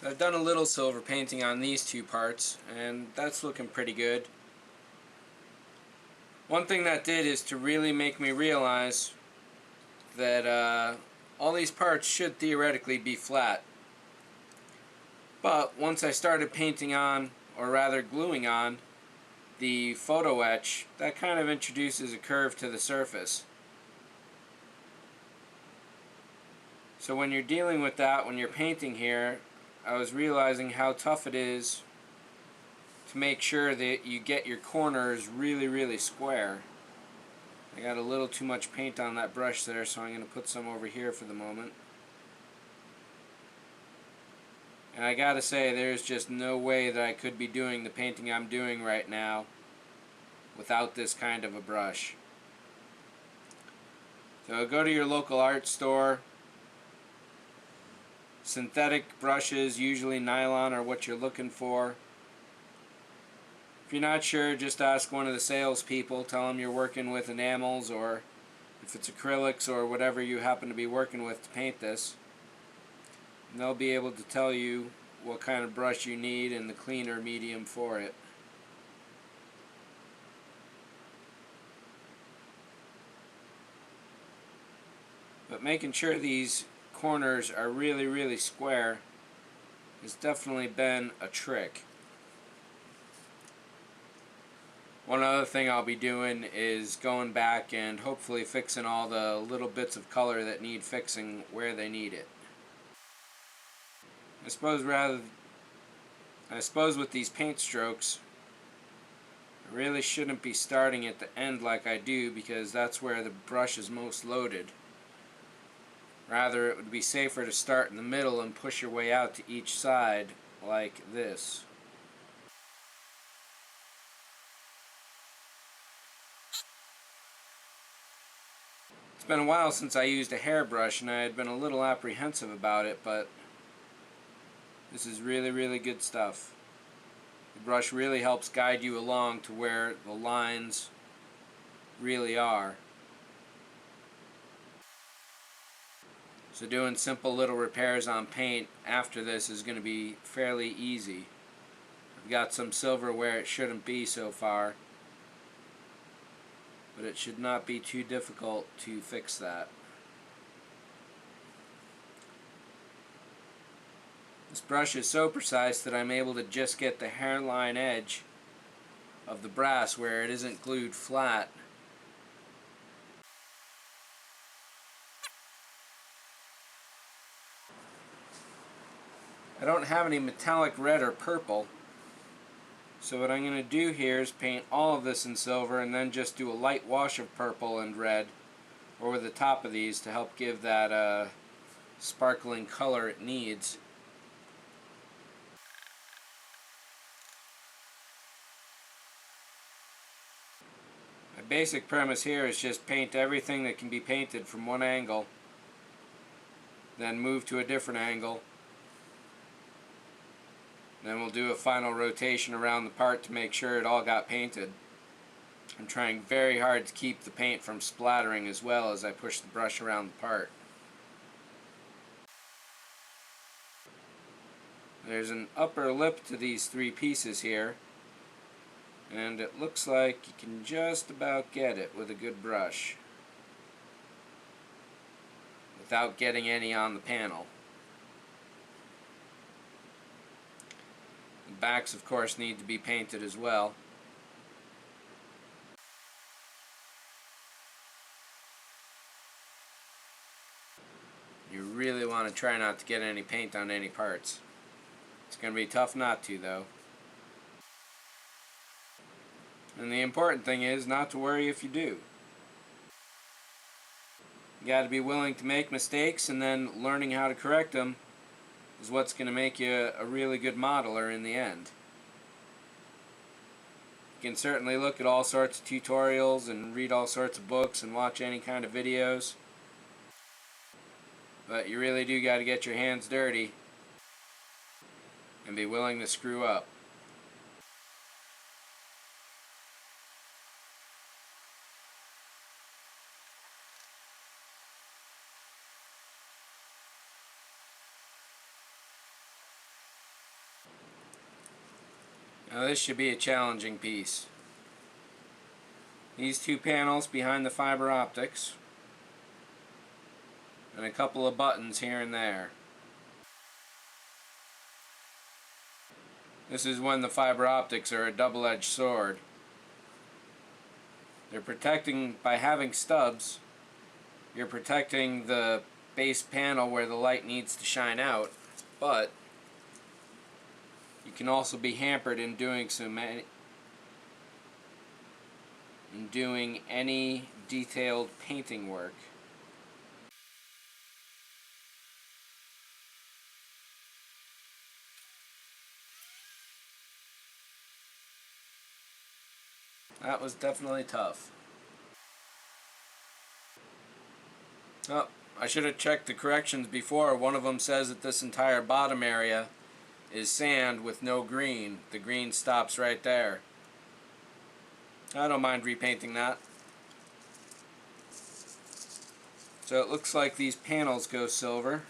So I've done a little silver painting on these two parts, and that's looking pretty good. One thing that did is to really make me realize that all these parts should theoretically be flat. But once I started painting on, or rather gluing on, the photo etch, that kind of introduces a curve to the surface. So when you're dealing with that, when you're painting here, I was realizing how tough it is to make sure that you get your corners really square. I got a little too much paint on that brush there, so I'm going to put some over here for the moment. And I gotta say, there's just no way that I could be doing the painting I'm doing right now without this kind of a brush. So go to your local art store. Synthetic brushes, usually nylon, are what you're looking for. If you're not sure, just ask one of the salespeople. Tell them you're working with enamels, or if it's acrylics or whatever you happen to be working with to paint this. And they'll be able to tell you what kind of brush you need and the cleaner medium for it. But making sure these corners are really square has definitely been a trick. One other thing I'll be doing is going back and hopefully fixing all the little bits of color that need fixing where they need it. I suppose with these paint strokes, I really shouldn't be starting at the end like I do, because that's where the brush is most loaded. Rather, it would be safer to start in the middle and push your way out to each side like this. It's been a while since I used a hairbrush, and I had been a little apprehensive about it, but this is really good stuff. The brush really helps guide you along to where the lines really are. So doing simple little repairs on paint after this is going to be fairly easy. I've got some silver where it shouldn't be so far, but it should not be too difficult to fix that. This brush is so precise that I'm able to just get the hairline edge of the brass where it isn't glued flat. I don't have any metallic red or purple, so what I'm going to do here is paint all of this in silver and then just do a light wash of purple and red over the top of these to help give that sparkling color it needs. My basic premise here is just paint everything that can be painted from one angle, then move to a different angle. Then we'll do a final rotation around the part to make sure it all got painted. I'm trying very hard to keep the paint from splattering as well as I push the brush around the part. There's an upper lip to these three pieces here, and it looks like you can just about get it with a good brush without getting any on the panel. The backs, of course, need to be painted as well. You really want to try not to get any paint on any parts. It's going to be tough not to, though. And the important thing is not to worry if you do. You got to be willing to make mistakes, and then learning how to correct them is what's going to make you a really good modeler in the end. You can certainly look at all sorts of tutorials and read all sorts of books and watch any kind of videos, but you really do got to get your hands dirty and be willing to screw up. Now this should be a challenging piece. These two panels behind the fiber optics, and a couple of buttons here and there. This is when the fiber optics are a double-edged sword. They're protecting, by having stubs, you're protecting the base panel where the light needs to shine out, but you can also be hampered in doing any detailed painting work. That was definitely tough. Oh, I should have checked the corrections before. One of them says that this entire bottom area is sand with no green. The green stops right there. I don't mind repainting that. So it looks like these panels go silver.